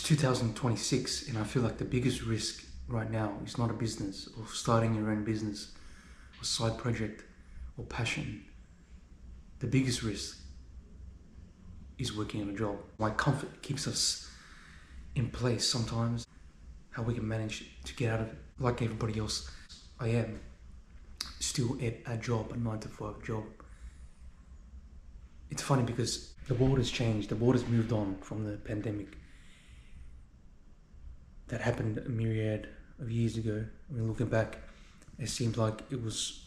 It's 2026 and I feel like the biggest risk right now is not a business or starting your own business or side project or passion. The biggest risk is working in a job. My comfort keeps us in place sometimes. How we can manage to get out of it. Like everybody else, I am still at a job, a 9-to-5 job. It's funny because the world has changed. The world has moved on from the pandemic. That happened a myriad of years ago. I mean, looking back, it seems like it was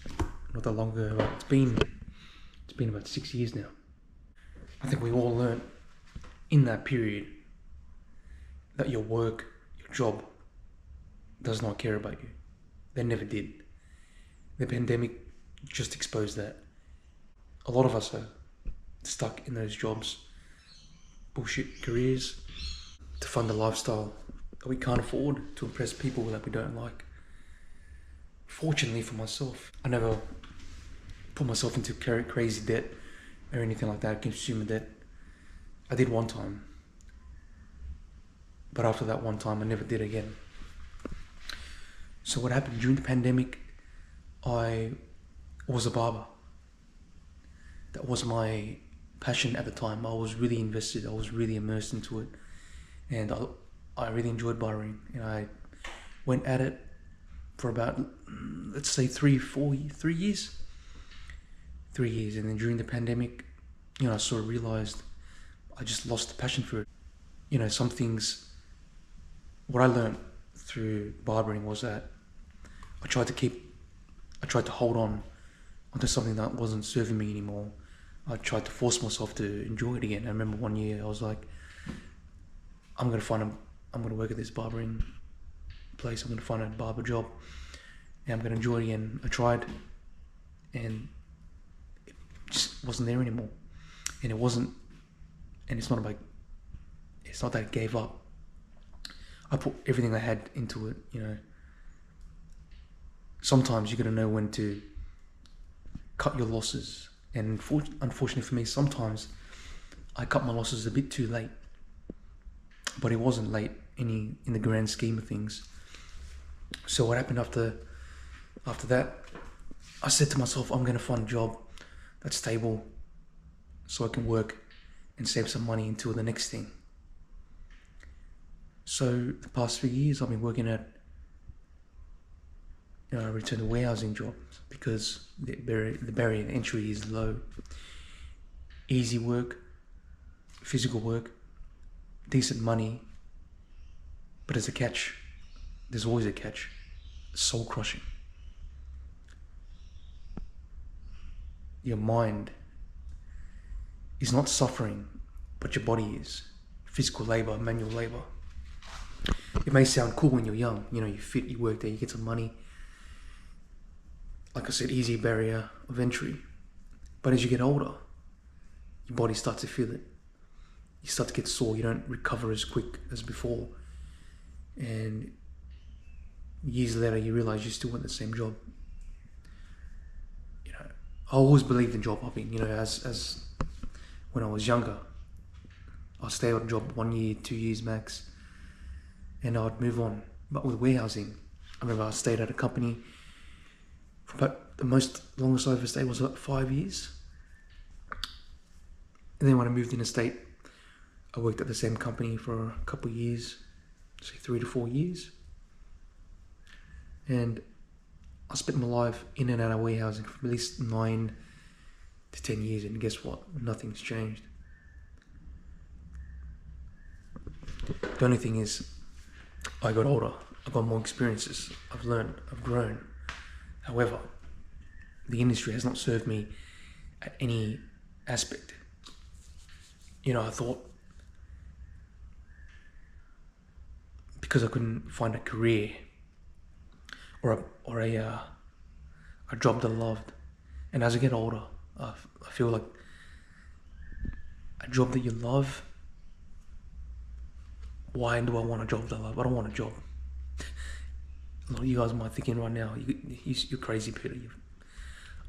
not that long ago. Like it's been about 6 years now. I think we all learned in that period that your work, your job, does not care about you. They never did. The pandemic just exposed that. A lot of us are stuck in those jobs, bullshit careers, to fund a lifestyle that we can't afford, to impress people that we don't like. Fortunately for myself, I never put myself into crazy debt or anything like that, consumer debt. I did one time, but after that one time I never did again. So what happened during the pandemic, I was a barber. That was my passion at the time. I was really invested, I was really immersed into it, and I really enjoyed barbering, and I went at it for about, let's say 3 years. 3 years, and then during the pandemic, I sort of realized I just lost the passion for it. Some things, what I learned through barbering was that I tried to hold on onto something that wasn't serving me anymore. I tried to force myself to enjoy it again. I remember one year I was like, I'm gonna work at this barbering place, I'm gonna find a barber job, and I'm gonna enjoy it again. I tried, and it just wasn't there anymore. And it's not that I gave up. I put everything I had into it, Sometimes you gotta know when to cut your losses. And unfortunately for me, sometimes I cut my losses a bit too late. But it wasn't late in the grand scheme of things. So what happened after that, I said to myself, I'm gonna find a job that's stable so I can work and save some money until the next thing. So the past 3 years I've been working at return to warehousing jobs because the barrier to entry is low. Easy work, physical work, decent money, but there's a catch. There's always a catch. Soul crushing. Your mind is not suffering, but your body is. Physical labor, manual labor. It may sound cool when you're young, you're fit, you work there, you get some money. Like I said, easy barrier of entry. But as you get older, your body starts to feel it. You start to get sore, you don't recover as quick as before. And years later, you realize you still want the same job. I always believed in job hopping, as when I was younger. I'd stay on a job 1 year, 2 years max, and I'd move on. But with warehousing, I remember I stayed at a company for about the longest I ever stayed was about 5 years. And then when I moved interstate, I worked at the same company for a couple of years, say 3 to 4 years. And I spent my life in and out of warehousing for at least 9 to 10 years, and guess what? Nothing's changed. The only thing is, I got older, I got more experiences, I've learned, I've grown. However, the industry has not served me at any aspect. I thought because I couldn't find a career or a job that I loved, and as I get older, I feel like a job that you love. Why do I want a job that I love? I don't want a job. A lot of you guys might be thinking right now, you're crazy, Peter.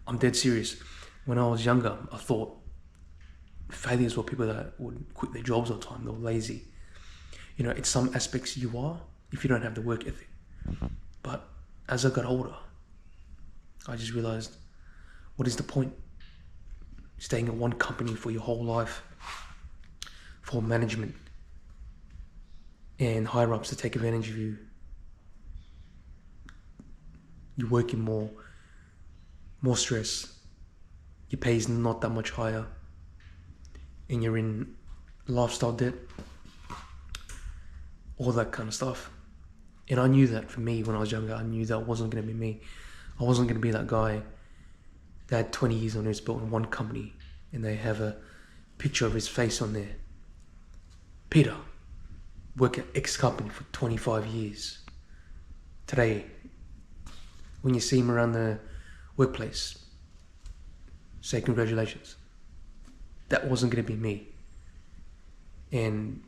I'm dead serious. When I was younger, I thought failures were people that would quit their jobs all the time. They were lazy. in some aspects you are if you don't have the work ethic. But as I got older, I just realized, what is the point? Staying at one company for your whole life, for management and higher ups to take advantage of you. You're working more stress, your pay is not that much higher, and you're in lifestyle debt, all that kind of stuff. And I knew that for me when I was younger, I knew that wasn't going to be me. I wasn't going to be that guy that had 20 years on his belt in one company and they have a picture of his face on there. Peter, work at X company for 25 years. Today, when you see him around the workplace, say congratulations. That wasn't going to be me. And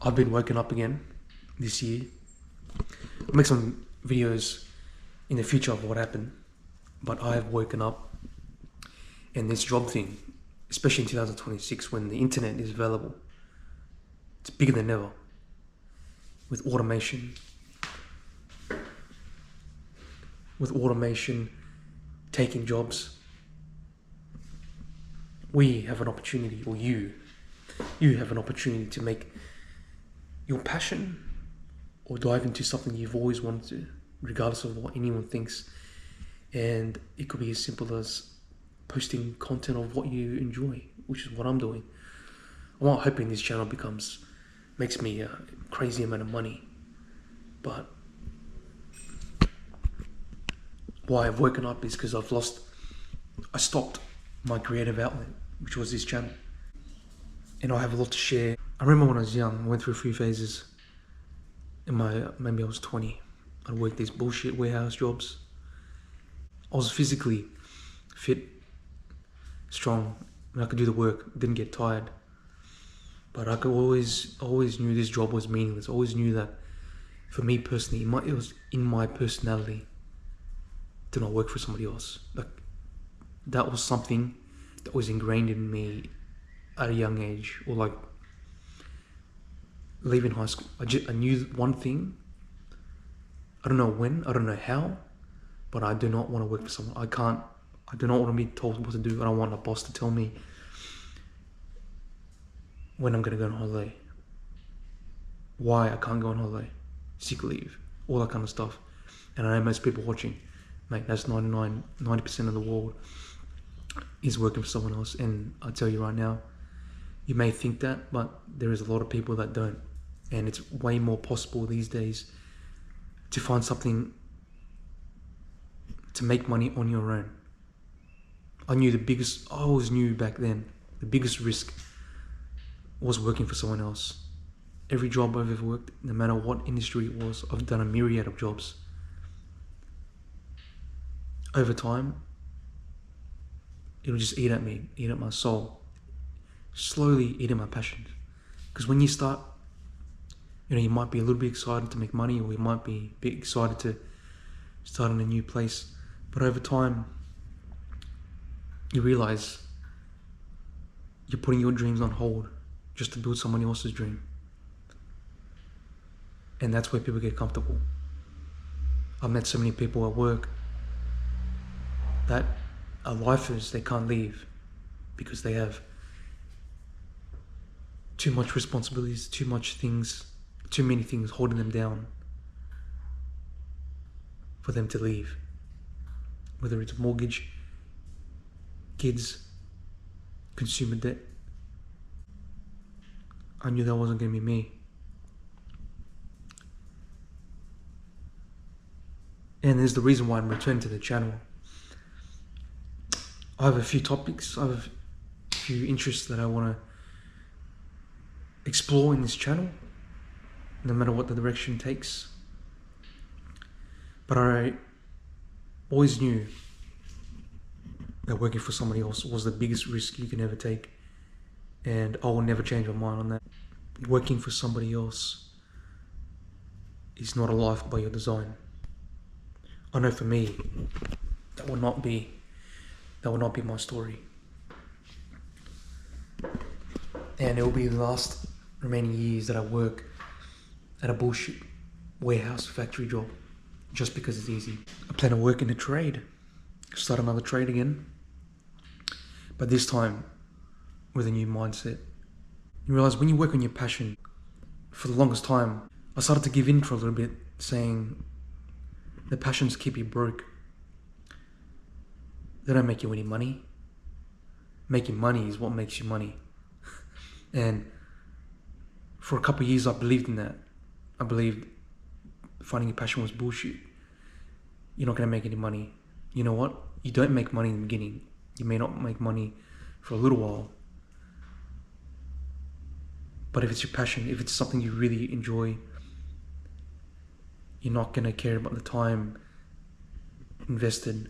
I've been woken up again this year. I'll make some videos in the future of what happened, but I have woken up, and this job thing, especially in 2026 when the internet is available, it's bigger than ever. With automation taking jobs, we have an opportunity, or you have an opportunity to make your passion or dive into something you've always wanted to, regardless of what anyone thinks. And it could be as simple as posting content of what you enjoy, which is what I'm doing. I'm not hoping this channel makes me a crazy amount of money, but why I've woken up is because I stopped my creative outlet, which was this channel. And I have a lot to share. I remember when I was young, I went through a few phases. Maybe I was 20. I worked these bullshit warehouse jobs. I was physically fit, strong, and I could do the work, didn't get tired. But I always knew this job was meaningless. I always knew that for me personally, it was in my personality to not work for somebody else. Like, that was something that was ingrained in me at a young age, or like leaving high school. I knew one thing. I don't know when, I don't know how, but I do not want to work for someone. I do not want to be told what to do. I don't want a boss to tell me when I'm going to go on holiday, why I can't go on holiday, sick leave, all that kind of stuff. And I know most people watching, mate, that's 90% of the world is working for someone else. And I tell you right now, you may think that, but there is a lot of people that don't. And it's way more possible these days to find something to make money on your own. I always knew back then, the biggest risk was working for someone else. Every job I've ever worked, no matter what industry it was, I've done a myriad of jobs. Over time, it'll just eat at me, eat at my soul, slowly eat at my passions. Because when you start, you might be a little bit excited to make money, or you might be a bit excited to start in a new place. But over time, you realize you're putting your dreams on hold just to build someone else's dream. And that's where people get comfortable. I've met so many people at work that are lifers, they can't leave because they have too much responsibilities, too many things holding them down for them to leave. Whether it's mortgage, kids, consumer debt. I knew that wasn't going to be me. And there's the reason why I'm returning to the channel. I have a few topics, I have a few interests that I want to explore in this channel, no matter what the direction it takes. But I always knew that working for somebody else was the biggest risk you can ever take, and I will never change my mind on that. Working for somebody else is not a life by your design. I know for me, that will not be my story. And it will be the last remaining years that I work at a bullshit warehouse factory job just because it's easy. I plan to work in a trade, start another trade again, but this time with a new mindset. You realize when you work on your passion, for the longest time, I started to give in for a little bit, saying the passions keep you broke. They don't make you any money. Making money is what makes you money. And for a couple of years, I believed in that. I believed finding a passion was bullshit. You're not going to make any money. You know what? You don't make money in the beginning. You may not make money for a little while. But if it's your passion, if it's something you really enjoy, you're not going to care about the time invested.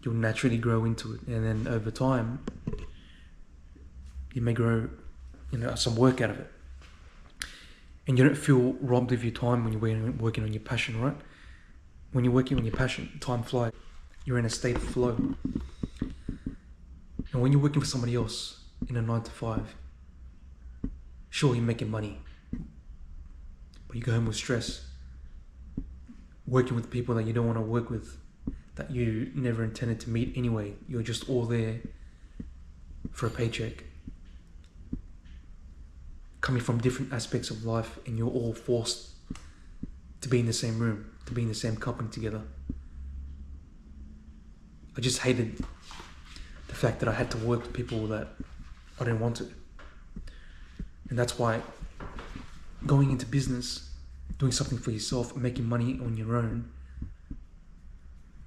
You'll naturally grow into it. And then over time, you may grow, some work out of it. And you don't feel robbed of your time when you're working on your passion, right? When you're working on your passion, time flies. You're in a state of flow. And when you're working for somebody else in a 9 to 5, sure, you're making money, but you go home with stress. Working with people that you don't want to work with, that you never intended to meet anyway. You're just all there for a paycheck. Coming from different aspects of life, and you're all forced to be in the same room, to be in the same company together. I just hated the fact that I had to work with people that I didn't want to. And that's why going into business, doing something for yourself, making money on your own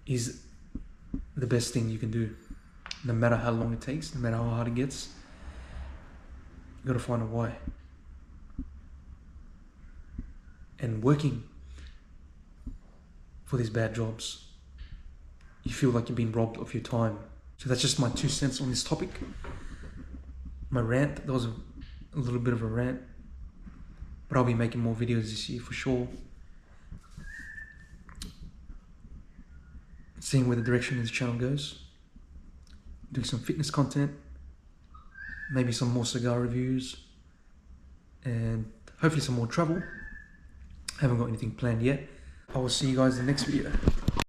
is the best thing you can do. No matter how long it takes, no matter how hard it gets, you gotta find a why. And working for these bad jobs, you feel like you're being robbed of your time. So that's just my 2 cents on this topic. My rant, that was a little bit of a rant, but I'll be making more videos this year for sure. Seeing where the direction of this channel goes. Doing some fitness content, maybe some more cigar reviews, and hopefully some more travel. Haven't got anything planned yet. I will see you guys in the next video.